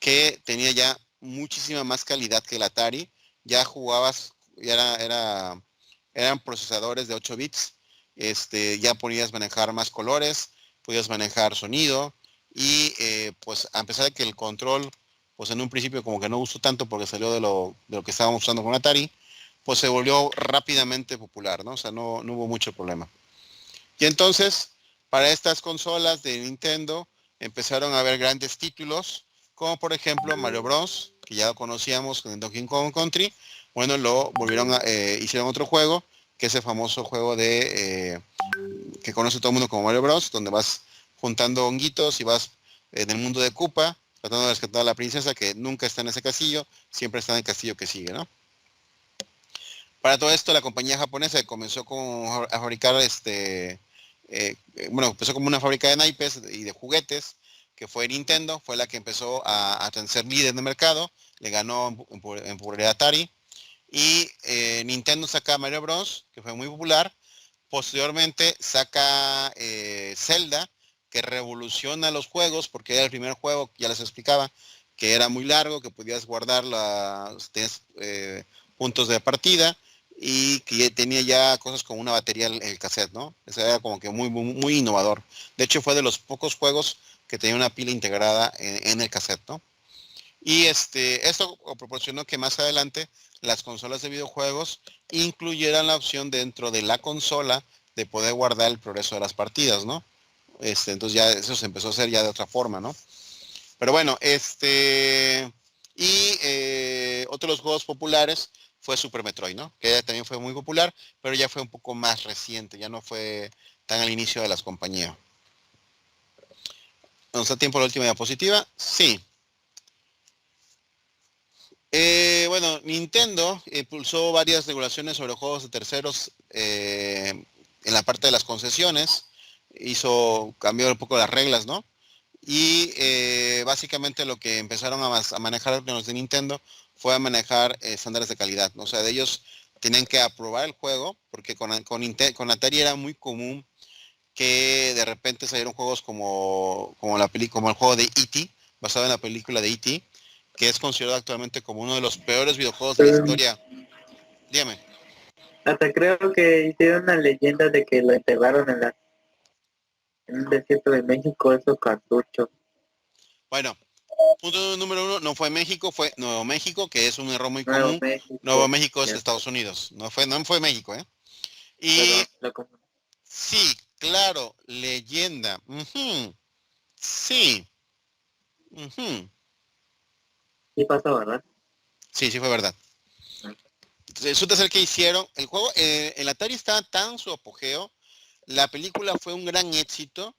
que tenía ya muchísima más calidad que el Atari. Ya jugabas, eran procesadores de 8 bits. Ya podías manejar más colores, podías manejar sonido y pues a pesar de que el control pues en un principio como que no gustó tanto porque salió de lo que estábamos usando con Atari, pues se volvió rápidamente popular, ¿no? O sea, no hubo mucho problema. Y entonces, para estas consolas de Nintendo, empezaron a haber grandes títulos, como por ejemplo Mario Bros, que ya lo conocíamos con el Donkey Kong Country. Bueno, hicieron otro juego, que es el famoso juego que conoce todo el mundo como Mario Bros, donde vas juntando honguitos y vas en el mundo de Koopa, tratando de rescatar a la princesa que nunca está en ese castillo, siempre está en el castillo que sigue, ¿no? Para todo esto, la compañía japonesa comenzó a fabricar empezó como una fábrica de naipes y de juguetes, que fue Nintendo, fue la que empezó a ser líder de mercado, le ganó en popularidad Atari, y Nintendo saca Mario Bros, que fue muy popular. Posteriormente saca Zelda, que revoluciona los juegos, porque era el primer juego, ya les explicaba, que era muy largo, que podías guardar tenías puntos de partida, y que tenía ya cosas como una batería el cassette, ¿no? Eso era como que muy, muy, muy innovador. De hecho, fue de los pocos juegos que tenía una pila integrada en el cassette, ¿no? Y esto proporcionó que más adelante las consolas de videojuegos incluyeran la opción dentro de la consola de poder guardar el progreso de las partidas, ¿no? Entonces ya eso se empezó a hacer ya de otra forma, ¿no? Pero bueno, otro de los juegos populares fue Super Metroid, ¿no? Que también fue muy popular, pero ya fue un poco más reciente, ya no fue tan al inicio de las compañías. ¿Nos da tiempo la última diapositiva? Sí. Bueno, Nintendo impulsó varias regulaciones sobre juegos de terceros en la parte de las concesiones, cambió un poco las reglas, ¿no? Y básicamente lo que empezaron a manejar los de Nintendo fue a manejar estándares de calidad, ¿no? O sea, de ellos tenían que aprobar el juego, porque con Atari era muy común que de repente salieron juegos como el juego de E.T., basado en la película de E.T., que es considerado actualmente como uno de los peores videojuegos de la historia. Dígame. Hasta creo que hicieron una leyenda de que lo enterraron en un desierto de México, esos cartuchos. Bueno, punto número 1, no fue México, fue Nuevo México, que es un error muy común. México. Nuevo México es Estados Unidos, no fue México, ¿eh? Y sí, claro, leyenda. Sí. Ujú. Sí pasó, ¿verdad? Sí, sí fue verdad. Resulta ser que hicieron el juego, el Atari estaba tan su apogeo, la película fue un gran éxito,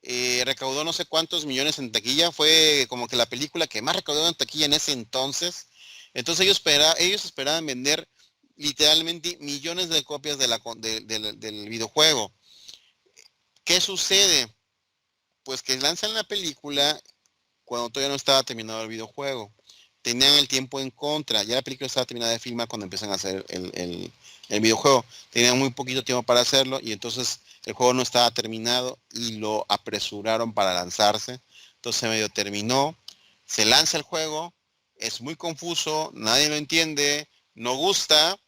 recaudó no sé cuántos millones en taquilla, fue como que la película que más recaudó en taquilla en ese entonces. Entonces ellos esperaban vender literalmente millones de copias del videojuego. ¿Qué sucede? Pues que lanzan la película cuando todavía no estaba terminado el videojuego. Tenían el tiempo en contra. Ya la película estaba terminada de filmar cuando empiezan a hacer el videojuego. Tenían muy poquito tiempo para hacerlo y entonces el juego no estaba terminado y lo apresuraron para lanzarse. Entonces medio terminó. Se lanza el juego. Es muy confuso. Nadie lo entiende. No gusta.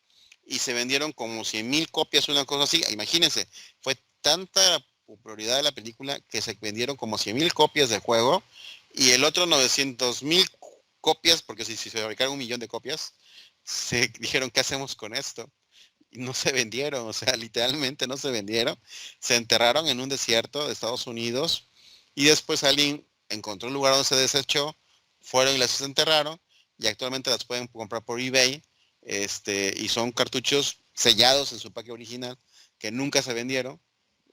Y se vendieron como 100,000 copias, una cosa así. Imagínense, fue tanta la popularidad de la película que se vendieron como 100,000 copias del juego y el otro 900,000 copias, porque si se fabricaron 1,000,000 de copias, se dijeron, ¿qué hacemos con esto? Y no se vendieron, o sea, literalmente no se vendieron. Se enterraron en un desierto de Estados Unidos y después alguien encontró un lugar donde se desechó, fueron y las desenterraron y actualmente las pueden comprar por eBay, y son cartuchos sellados en su paquete original que nunca se vendieron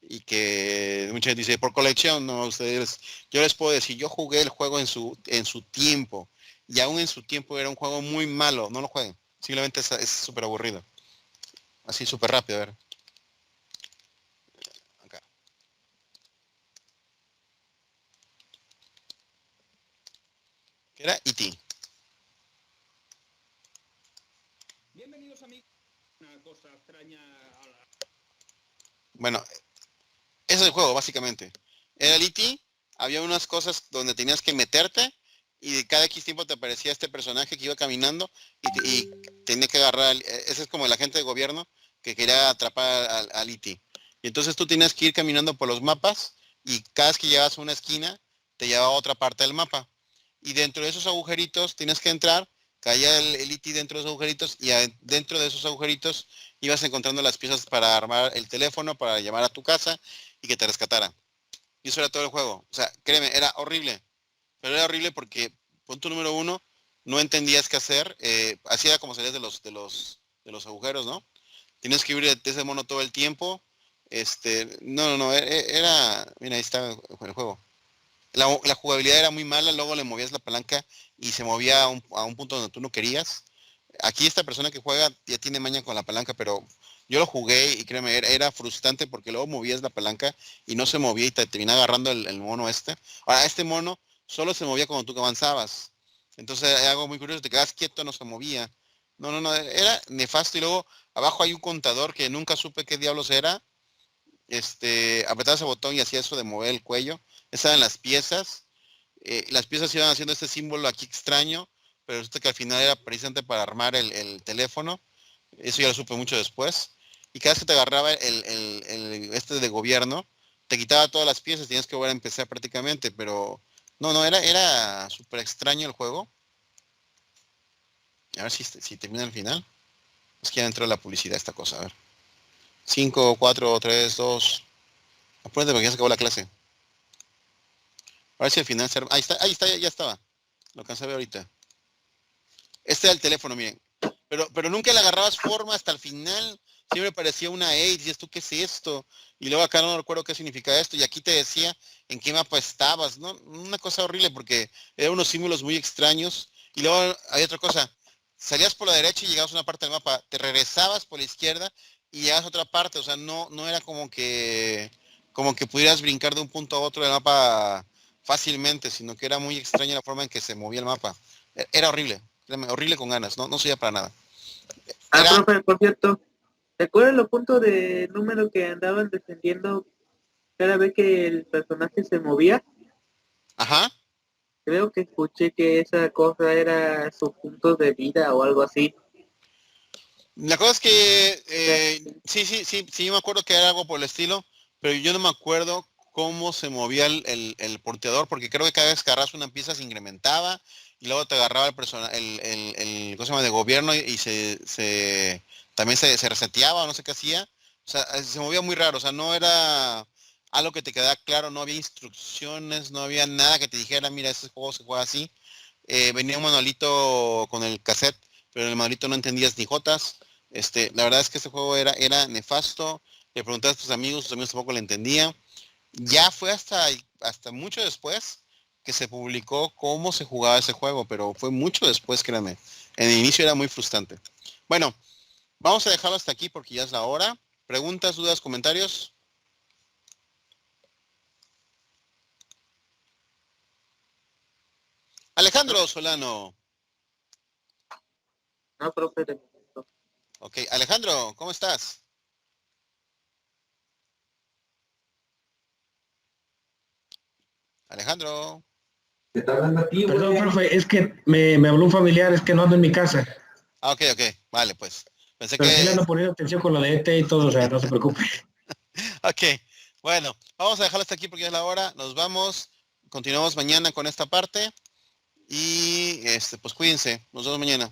y que mucha gente dice por colección, no, ustedes, yo les puedo decir, yo jugué el juego en su tiempo y aún en su tiempo era un juego muy malo, no lo jueguen, simplemente es súper aburrido, así súper rápido, a ver, acá. ¿Qué era? E.T. Bienvenidos amigos. Una cosa extraña a la... Bueno, ese es el juego, básicamente. Era el E.T., había unas cosas donde tenías que meterte y de cada X tiempo te aparecía este personaje que iba caminando y tenía que agarrar, ese es como el agente de gobierno que quería atrapar al E.T. Y entonces tú tenías que ir caminando por los mapas y cada vez que llegabas a una esquina te llevaba a otra parte del mapa. Y dentro de esos agujeritos tienes que entrar, caía el E.T. dentro de esos agujeritos y dentro de esos agujeritos ibas encontrando las piezas para armar el teléfono, para llamar a tu casa y que te rescataran. Y eso era todo el juego. O sea, créeme, era horrible. Pero era horrible porque, punto número uno, no entendías qué hacer. Así era como salías de los agujeros, ¿no? Tienes que ir de ese mono todo el tiempo. No, era, mira, ahí está el juego. La jugabilidad era muy mala, luego le movías la palanca y se movía a un punto donde tú no querías. Aquí esta persona que juega ya tiene maña con la palanca, pero yo lo jugué y créeme, era frustrante porque luego movías la palanca y no se movía y te terminaba agarrando el mono este. Ahora, este mono solo se movía cuando tú avanzabas. Entonces era algo muy curioso, te quedas quieto, no se movía. No, era nefasto y luego abajo hay un contador que nunca supe qué diablos era. Apretabas ese botón y hacía eso de mover el cuello. Esas eran las piezas iban haciendo este símbolo aquí extraño, pero resulta que al final era precisamente para armar el teléfono. Eso ya lo supe mucho después. Y cada vez que te agarraba este de gobierno, te quitaba todas las piezas, tenías que volver a empezar prácticamente, pero no, era súper extraño el juego. A ver si termina al final. Es que ya entró la publicidad esta cosa, a ver. 5, 4, 3, 2. Apúrate porque ya se acabó la clase. A ver si al final se... Ahí está, ya estaba. Lo alcancé a ver ahorita. Este era el teléfono, miren. Pero nunca le agarrabas forma hasta el final. Siempre parecía una E y dices, ¿tú qué es esto? Y luego acá no recuerdo qué significa esto. Y aquí te decía en qué mapa estabas, ¿no? Una cosa horrible porque eran unos símbolos muy extraños. Y luego hay otra cosa. Salías por la derecha y llegabas a una parte del mapa. Te regresabas por la izquierda y llegabas a otra parte. O sea, no era como que pudieras brincar de un punto a otro del mapa fácilmente, sino que era muy extraña la forma en que se movía el mapa. Era horrible. Horrible con ganas, no servía para nada. Profe, por cierto, ¿recuerdan los puntos de número que andaban descendiendo cada vez que el personaje se movía? Ajá. Creo que escuché que esa cosa era su punto de vida o algo así. La cosa es que sí, yo me acuerdo que era algo por el estilo, pero yo no me acuerdo cómo se movía el porteador, porque creo que cada vez que agarras una pieza se incrementaba y luego te agarraba el ¿cómo se llama? De gobierno y también se reseteaba o no sé qué hacía. O sea, se movía muy raro, o sea, no era algo que te quedara claro, no había instrucciones, no había nada que te dijera, mira, este juego se juega así. Venía un manualito con el cassette, pero en el manualito no entendías ni jotas. La verdad es que este juego era nefasto. Le preguntaste a tus amigos tampoco le entendían. Ya fue hasta mucho después que se publicó cómo se jugaba ese juego, pero fue mucho después, créanme. En el inicio era muy frustrante. Bueno, vamos a dejarlo hasta aquí porque ya es la hora. ¿Preguntas, dudas, comentarios? Alejandro Solano. No, profe, de momento. Ok, Alejandro, ¿cómo estás? Alejandro. Perdón, profe, es que me habló un familiar, es que no ando en mi casa. Ah, ok, vale, pues. Pensé Pero que... sí le ando poniendo atención con lo de ET y todo, o sea, no se preocupe. Ok, bueno, vamos a dejarlo hasta aquí porque ya es la hora. Nos vamos, continuamos mañana con esta parte. Y pues cuídense, nos vemos mañana.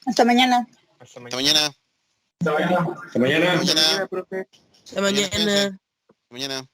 Hasta mañana. Hasta mañana. Hasta mañana. Hasta mañana. Profe. Hasta mañana. Hasta mañana.